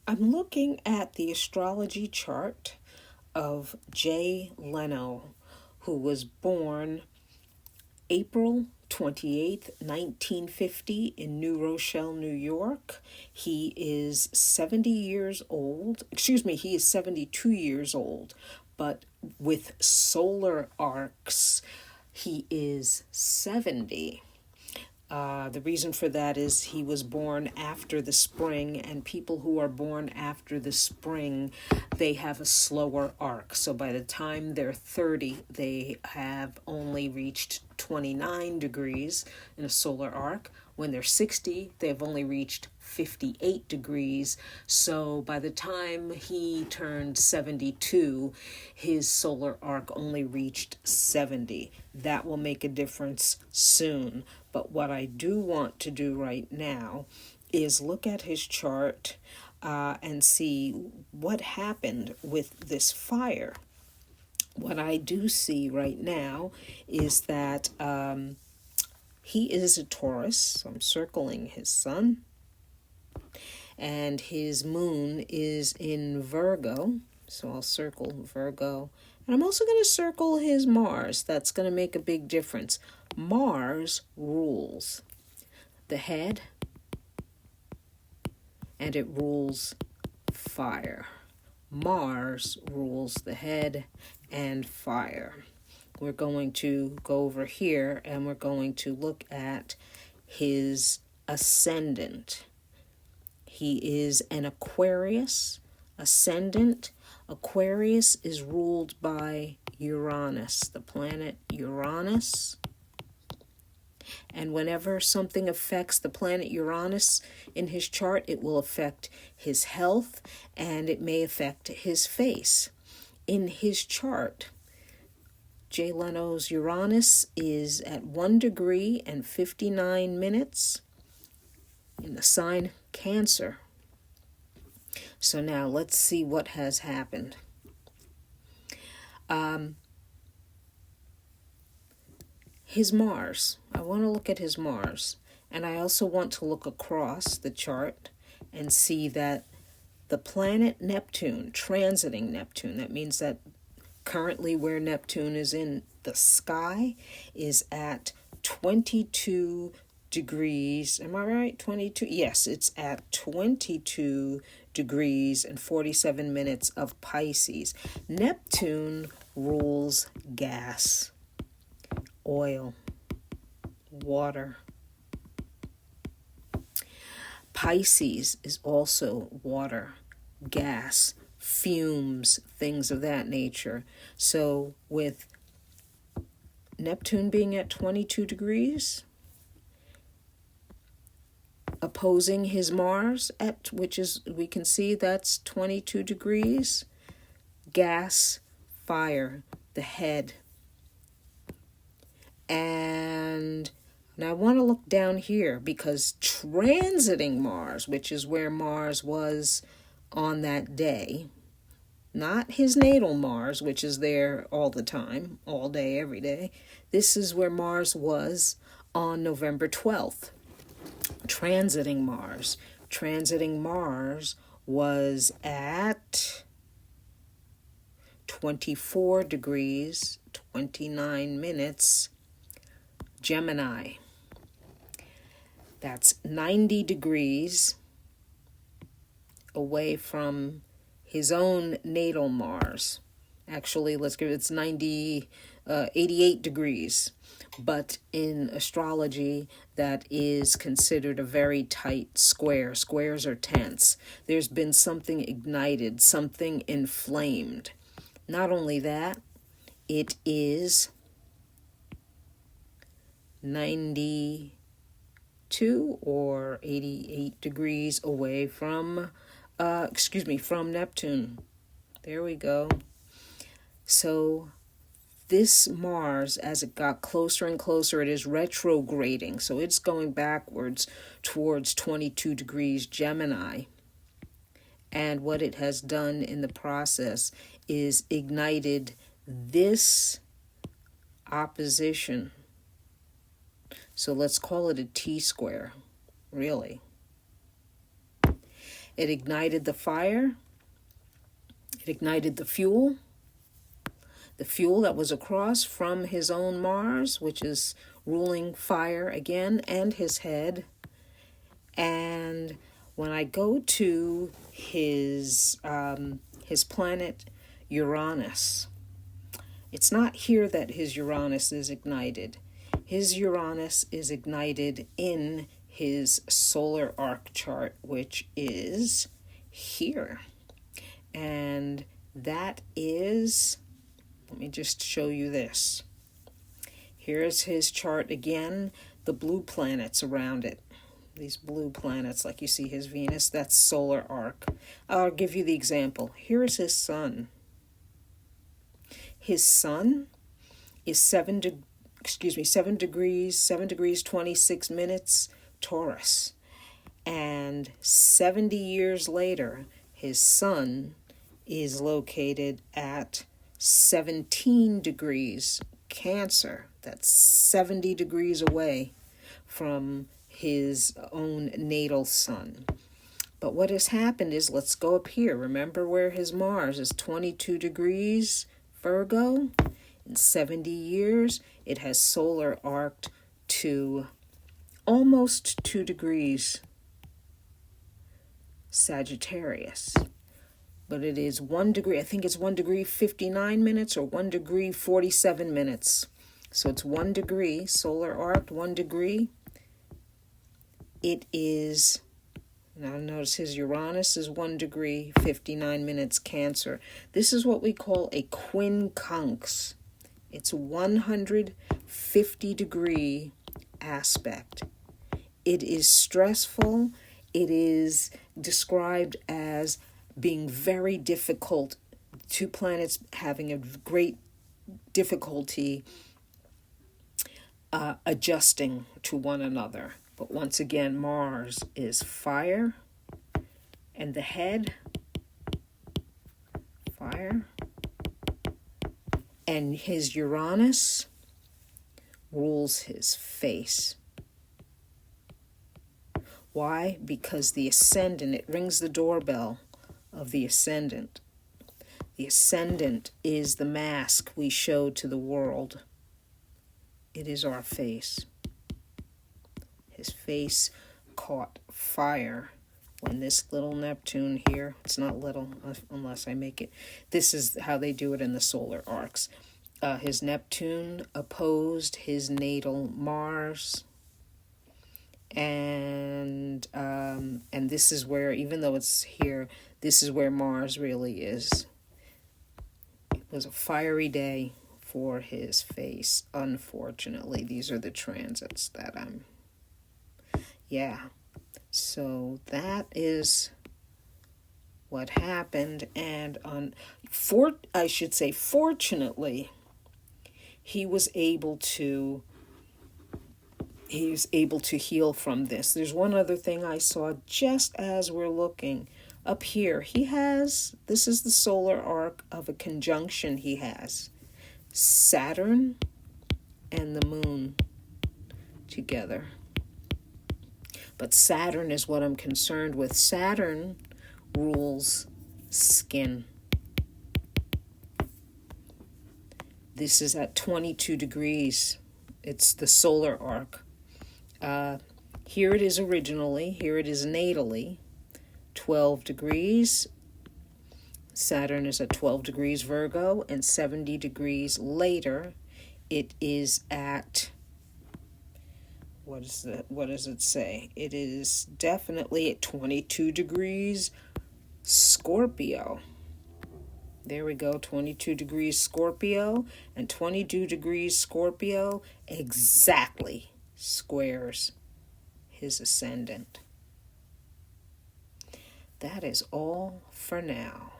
I'm looking at the astrology chart of Leno, who was born April 28th, 1950 in New Rochelle, New York. He is 70 years old. He is 72 years old, but with solar arcs, he is 70. The reason for that is he was born after the spring, and people who are born after the spring, they have a slower arc. So by the time they're 30, they have only reached 29 degrees in a solar arc. When they're 60, they've only reached 58 degrees. So by the time he turned 72, his solar arc only reached 70. That will make a difference soon. But what I do want to do right now is look at his chart and see what happened with this fire. What I do see right now is that he is a Taurus. So I'm circling his sun. And his moon is in Virgo. So I'll circle Virgo. And I'm also going to circle his Mars. That's going to make a big difference. Mars rules the head, and it rules fire. Mars rules the head and fire. We're going to go over here and we're going to look at his ascendant. He is an Aquarius ascendant. Aquarius is ruled by Uranus, the planet Uranus. And whenever something affects the planet Uranus in his chart, it will affect his health and it may affect his face. In his chart, Jay Leno's Uranus is at 1 degree and 59 minutes in the sign Cancer. So now let's see what has happened. His Mars. I want to look at his Mars. And I also want to look across the chart and see that the planet Neptune, transiting Neptune, that means that currently where Neptune is in the sky, is at 22 degrees. Am I right? 22? Yes, it's at 22 degrees and 47 minutes of Pisces. Neptune rules gas, oil, water. Pisces is also water, gas, fumes, things of that nature. So with Neptune being at 22 degrees, opposing his Mars at, which is, we can see that's 22 degrees, gas, fire, the head. And I want to look down here because transiting Mars, which is where Mars was on that day, not his natal Mars, which is there all the time, all day, every day. This is where Mars was on November 12th. Transiting Mars. Transiting Mars was at 24 degrees, 29 minutes, Gemini. That's 90 degrees away from his own natal Mars. Actually, let's give it's 88 degrees. But in astrology, that is considered a very tight square. Squares are tense. There's been something ignited, something inflamed. Not only that, it is 92 or 88 degrees away from Neptune. There we go. So this Mars, as it got closer and closer, it is retrograding. So it's going backwards towards 22 degrees Gemini. And what it has done in the process is ignited this opposition. So let's call it a T-square, really. It ignited the fire. It ignited the fuel that was across from his own Mars, which is ruling fire again, and his head. And when I go to his planet Uranus, it's not here that his Uranus is ignited. His Uranus is ignited in his solar arc chart, which is here. And that is, let me just show you this. Here's his chart again, the blue planets around it. These blue planets, like you see his Venus, that's solar arc. I'll give you the example. Here's his sun. His sun is 7 degrees 26 minutes Taurus. And 70 years later, his sun is located at 17 degrees Cancer. That's 70 degrees away from his own natal sun. But what has happened is, let's go up here. Remember where his Mars is 22 degrees Virgo? In 70 years, it has solar arced to almost 2 degrees Sagittarius. But it is 1 degree, I think it's 1 degree 59 minutes or 1 degree 47 minutes. So it's 1 degree, solar arc, 1 degree. It is, now notice his Uranus is 1 degree 59 minutes Cancer. This is what we call a quincunx. It's 150 degree aspect. It is stressful. It is described as being very difficult. Two planets having a great difficulty adjusting to one another. But once again, Mars is fire, and the head, fire, and his Uranus rules his face. Why? Because the ascendant, it rings the doorbell of the ascendant. The ascendant is the mask we show to the world. It is our face. His face caught fire when this little Neptune here, it's not little unless I make it, this is how they do it in the solar arcs. His Neptune opposed his natal Mars. And this is where, even though it's here, this is where Mars really is. It was a fiery day for his face. Unfortunately, these are the transits that so that is what happened. And fortunately, he was able to heal from this. There's one other thing I saw just as we're looking up here. This is the solar arc of a conjunction he has. Saturn and the moon together. But Saturn is what I'm concerned with. Saturn rules skin. This is at 22 degrees. It's the solar arc. Here it is originally. Here it is natally. 12 degrees. Saturn is at 12 degrees Virgo, and 70 degrees later, it is at, what does it say? It is definitely at 22 degrees Scorpio. There we go, 22 degrees Scorpio, and 22 degrees Scorpio exactly squares his ascendant. That is all for now.